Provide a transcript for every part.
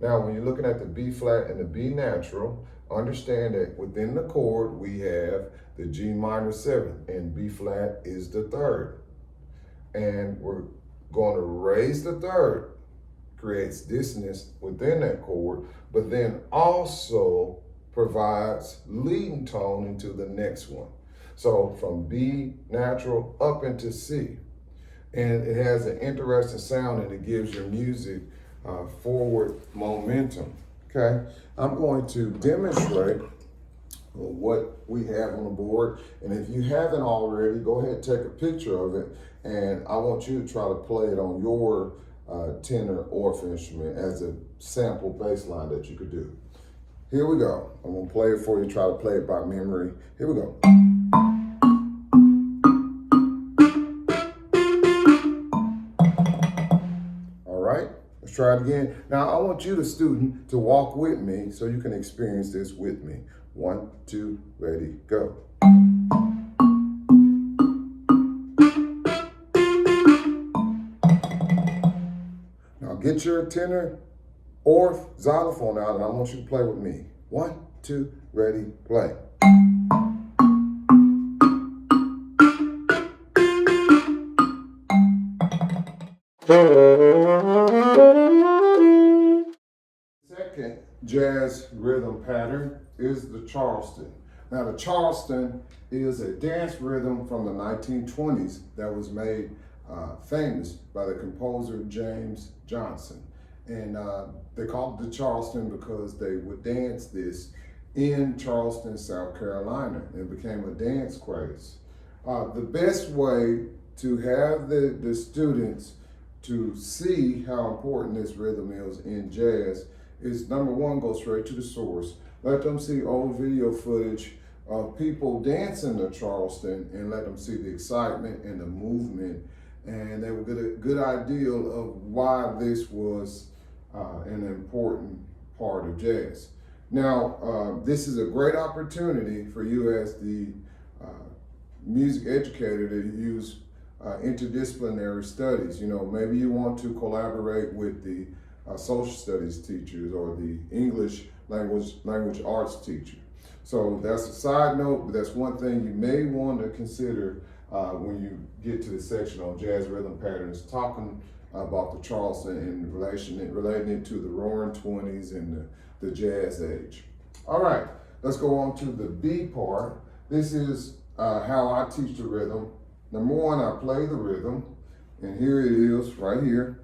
Now, when you're looking at the B flat and the B natural, understand that within the chord, we have the G minor 7th, and B flat is the 3rd. And we're going to raise the 3rd, creates dissonance within that chord, but then also provides leading tone into the next one. So from B natural up into C. And it has an interesting sound, and it gives your music forward momentum. Okay, I'm going to demonstrate what we have on the board, and if you haven't already, go ahead and take a picture of it, and I want you to try to play it on your tenor Orff instrument as a sample bass line that you could do. Here we go. I'm gonna play it for you, try to play it by memory. Here we go. All right, let's try it again. Now I want you, the student, to walk with me so you can experience this with me. 1, 2, ready, go. Now get your tenor Orff xylophone out, and I want you to play with me. 1, 2, ready, play. Second jazz rhythm pattern is the Charleston. Now the Charleston is a dance rhythm from the 1920s that was made famous by the composer James Johnson. And they called it the Charleston because they would dance this in Charleston, South Carolina. It became a dance craze. The best way to have the students to see how important this rhythm is in jazz is, number one, go straight to the source. Let them see old video footage of people dancing the Charleston, and let them see the excitement and the movement, and they will get a good idea of why this was an important part of jazz. Now, this is a great opportunity for you as the music educator to use interdisciplinary studies. You know, maybe you want to collaborate with the social studies teachers or the English language arts teacher. So that's a side note, but that's one thing you may want to consider when you get to the section on jazz rhythm patterns, talking about the Charleston and relating it to the Roaring Twenties and the jazz age. All right, let's go on to the B part. This is how I teach the rhythm. Number one, I play the rhythm, and here it is right here.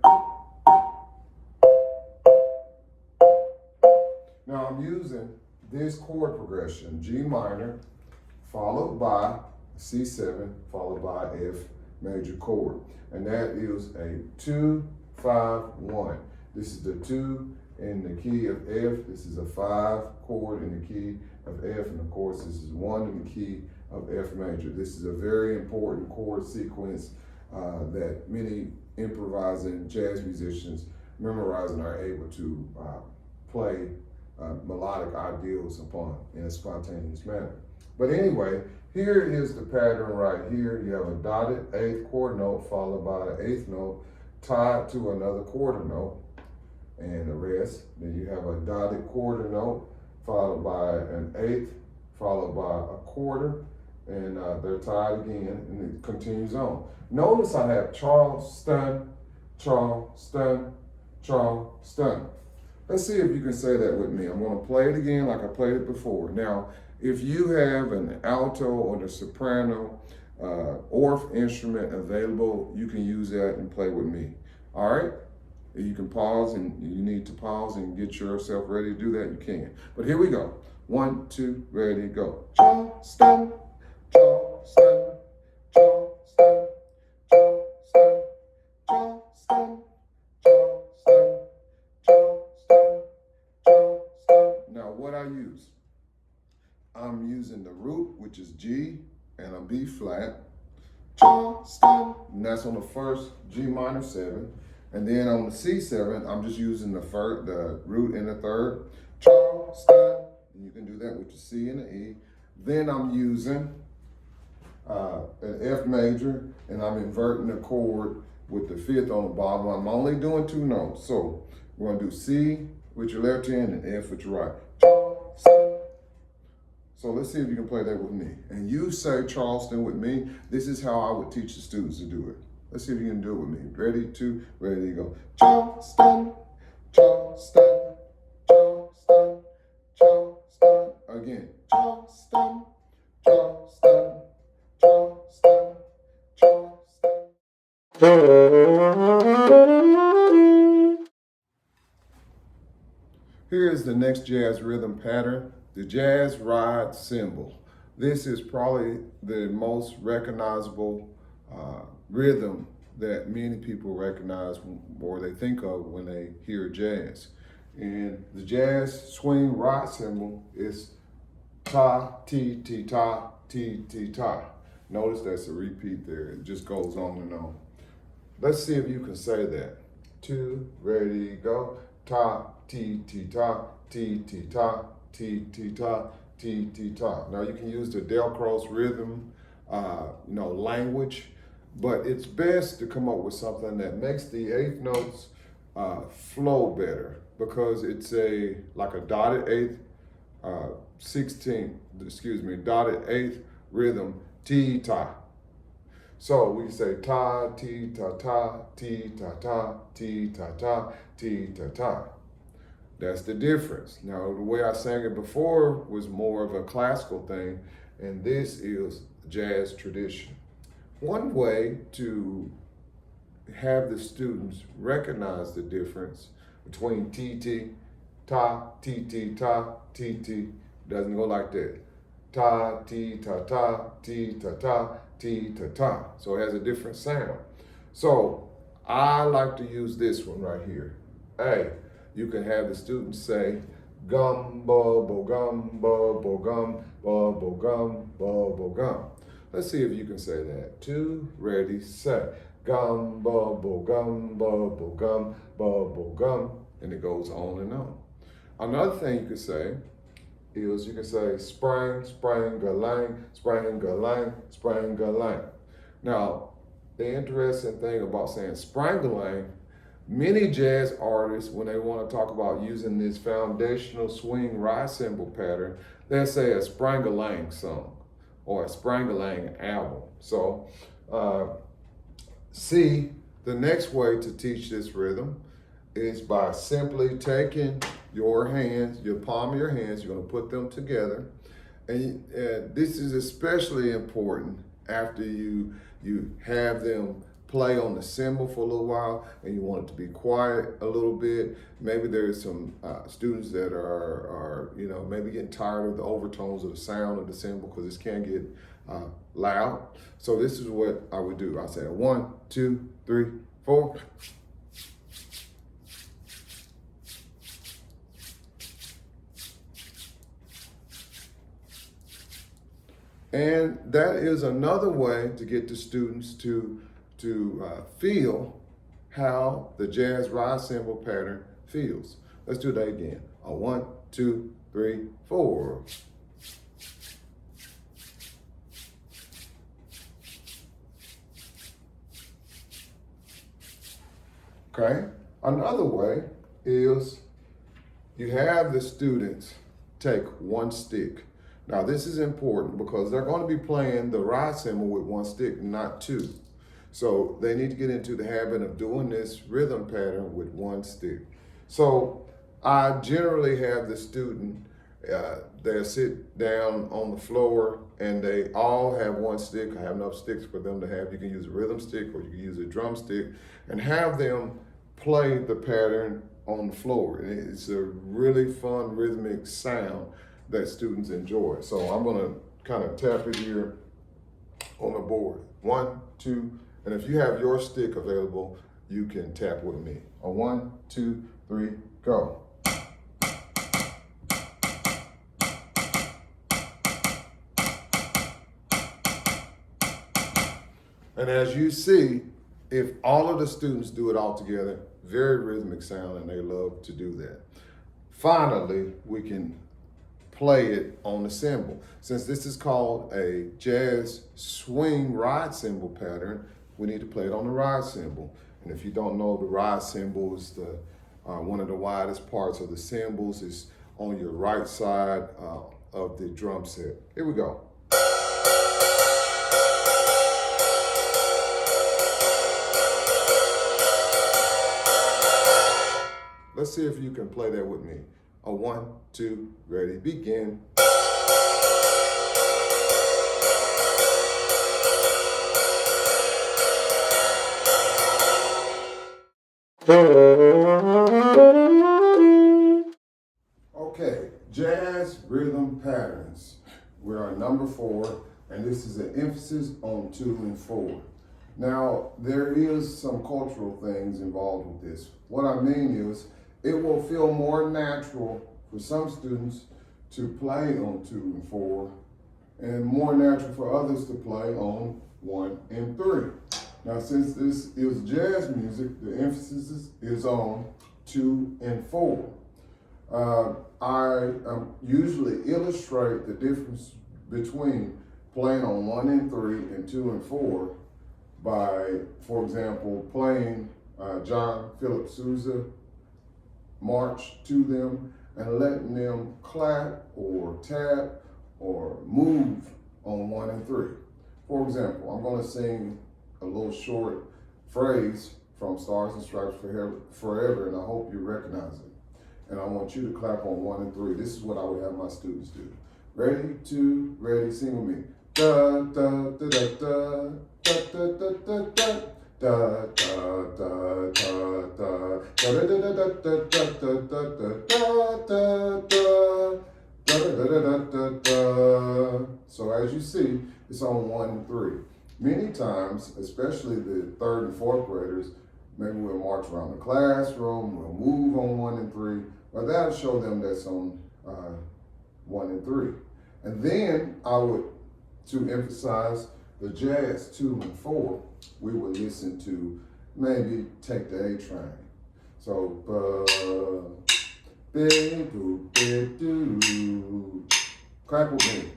Now I'm using this chord progression, G minor, followed by C7, followed by F major chord. And that is a 2, 5, 1. This is the 2 in the key of F. This is a 5 chord in the key of F. And of course, this is 1 in the key of F major. This is a very important chord sequence that many improvising jazz musicians memorizing are able to play melodic ideals upon in a spontaneous manner. But anyway, here is the pattern right here. You have a dotted 8th quarter note followed by an 8th note tied to another quarter note and the rest. Then you have a dotted quarter note followed by an 8th followed by a quarter, and they're tied again, and it continues on. Notice I have Charleston, Charleston, Charleston. Let's see if you can say that with me. I'm going to play it again like I played it before. Now, if you have an alto or the soprano Orff instrument available, you can use that and play with me. All right? If you can pause, and you need to pause and get yourself ready to do that, you can. But here we go. 1, 2, ready, go. Charleston, Charleston, Charleston, Charleston, Charleston, Charleston, Charleston, Charleston. Now, what I use? I'm using the root, which is G, and a B flat. Charleston, and that's on the first G minor 7. And then on the C7, I'm just using the root in the 3rd. Charleston, and you can do that with the C and the E. Then I'm using an F major, and I'm inverting the chord with the 5th on the bottom. I'm only doing 2 notes. So we're gonna do C, with your left hand and F with your right. Charleston. So let's see if you can play that with me. And you say Charleston with me. This is how I would teach the students to do it. Let's see if you can do it with me. Ready, two, ready, go. Charleston, Charleston, Charleston, Charleston. Again, Charleston, Charleston, Charleston, Charleston. Here is the next jazz rhythm pattern, the jazz ride cymbal. This is probably the most recognizable rhythm that many people recognize or they think of when they hear jazz. And the jazz swing ride cymbal is ta, ti, ti, ta, ti, ti, ta. Notice that's a repeat there. It just goes on and on. Let's see if you can say that. Two, ready, go. Ta, ti, ti, ta, ti, ti, ta, ti, ti, ta, ti, ti, ta. Now you can use the Del Cross rhythm, language, but it's best to come up with something that makes the eighth notes flow better because it's like a dotted eighth, dotted eighth rhythm, ti, ta. So we say ta, ti, ta, ta, ti, ta, ta, ti, ta, ta, ti, ta, ta. That's the difference. Now, the way I sang it before was more of a classical thing, and this is jazz tradition. One way to have the students recognize the difference between ti, ta, ti, ta, ti, doesn't go like that. Ta, ti, ta, ta, ti, ta, ta, ti, ta, ta. So it has a different sound. So I like to use this one right here. Hey, you can have the students say, gum, bubble, gum, bubble, gum, bubble, gum, bubble, gum. Let's see if you can say that. Two, ready, say. Gum, bubble, gum, bubble, gum, bubble, gum. And it goes on and on. Another thing you could say is you can say spring, spring-a-lang, spring-a-lang, spring-a-lang. Now, the interesting thing about saying spring-a-lang, many jazz artists, when they want to talk about using this foundational swing ride cymbal pattern, they'll say a spring-a-lang song or a spring-a-lang album. So, the next way to teach this rhythm is by simply taking your hands, your palm of your hands, you're going to put them together. And this is especially important after you have them play on the cymbal for a little while and you want it to be quiet a little bit. Maybe there's some students that are maybe getting tired of the overtones of the sound of the cymbal because this can get loud. So this is what I would do. I say 1, 2, 3, 4. And that is another way to get the students to feel how the jazz ride cymbal pattern feels. Let's do that again. 1, 2, 3, 4. Okay. Another way is you have the students take one stick. Now this is important because they're going to be playing the ride cymbal with one stick, not two. So they need to get into the habit of doing this rhythm pattern with one stick. So I generally have the student, they'll sit down on the floor and they all have one stick. I have enough sticks for them to have. You can use a rhythm stick or you can use a drum stick and have them play the pattern on the floor. And it's a really fun rhythmic sound that students enjoy. So I'm gonna kind of tap it here on the board. 1, 2, and if you have your stick available, you can tap with me. 1, 2, 3, go. And as you see, if all of the students do it all together, very rhythmic sound, and they love to do that. Finally, we can play it on the cymbal. Since this is called a jazz swing ride cymbal pattern, we need to play it on the ride cymbal. And if you don't know, the ride cymbal is One of the widest parts of the cymbals is on your right side of the drum set. Here we go. Let's see if you can play that with me. A 1, 2, ready, begin. Okay, jazz rhythm patterns. We're on number 4, and this is an emphasis on 2 and 4. Now, there is some cultural things involved with this. What I mean is, it will feel more natural for some students to play on 2 and 4, and more natural for others to play on 1 and 3. Now, since this is jazz music, the emphasis is on 2 and 4. I usually illustrate the difference between playing on 1 and 3 and 2 and 4 by, for example, playing John Philip Sousa march to them and letting them clap or tap or move on 1 and 3. For example, I'm going to sing a little short phrase from Stars and Stripes Forever, and I hope you recognize it. And I want you to clap on 1 and 3. This is what I would have my students do. Ready, 2, ready, sing with me. Da da da da da da da da da da da da da da da. So as you see, it's on 1 and 3. Many times, especially the 3rd and 4th graders, maybe we'll march around the classroom, we'll move on 1 and 3, but that'll show them that's on 1 and 3. And then I would, to emphasize the jazz 2 and 4, we would listen to maybe Take the A Train. So, clap with me.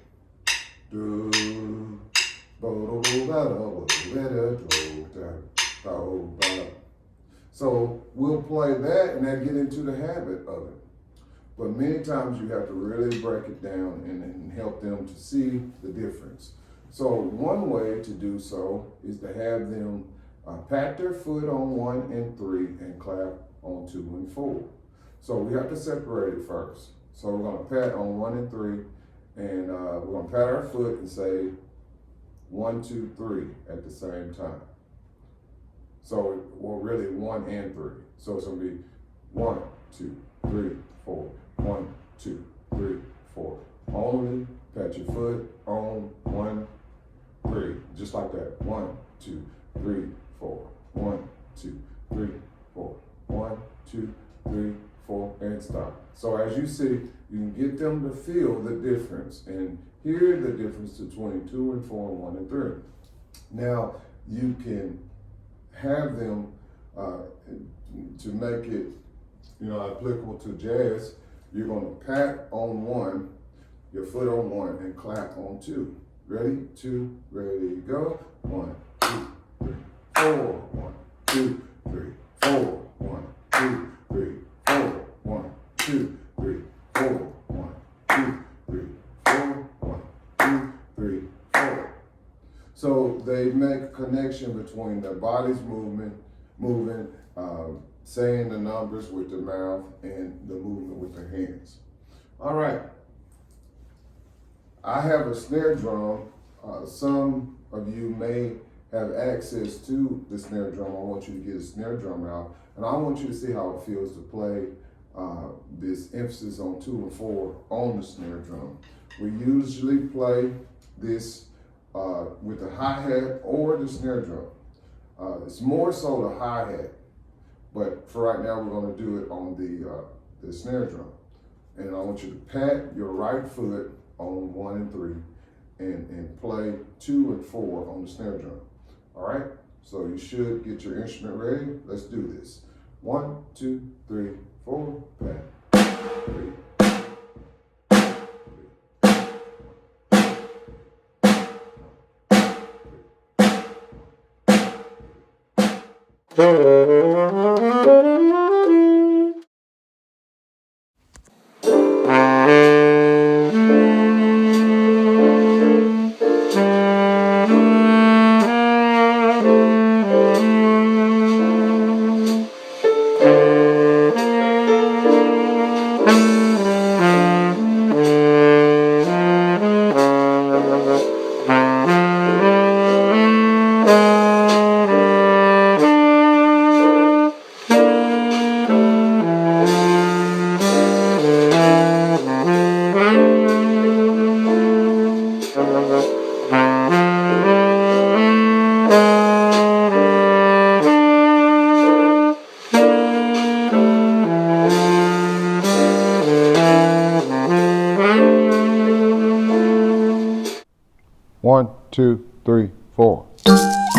So we'll play that and then get into the habit of it. But many times you have to really break it down and help them to see the difference. So one way to do so is to have them pat their foot on 1 and 3 and clap on 2 and 4. So we have to separate it first. So we're going to pat on 1 and 3, and we're going to pat our foot and say 1, 2, 3 at the same time. So, well, really 1 and 3. So it's going to be 1, 2, 3, 4. 1, 2, 3, 4. Only pat your foot on 1, 3. Just like that. 1, 2, 3, 4. 1, 2, 3, 4. 1, 2, 3, 4, and stop. So as you see, you can get them to feel the difference and hear the difference between 2 and 4 and 1 and 3. Now, you can have them to make it, applicable to jazz. You're going to pat on 1, your foot on 1, and clap on 2. Ready? 2, ready, go. 1, 2, 3, 4. 1, 2, 3, 4. 1, 2, 3, 4. 1, 2, 3, 4. 1, 2, 3, 4. 1, 2, 3, 4. So they make a connection between their body's moving, saying the numbers with the mouth, and the movement with their hands. All right. I have a snare drum. Some of you may have access to the snare drum. I want you to get a snare drum out, and I want you to see how it feels to play this emphasis on 2 and 4 on the snare drum. We usually play this with the hi-hat or the snare drum. It's more so the hi-hat, but for right now, we're going to do it on the snare drum. And I want you to pat your right foot on 1 and 3 and play 2 and 4 on the snare drum. All right? So you should get your instrument ready. Let's do this. 1, 2, 3, 4, pat. 3. 2, 3, 4.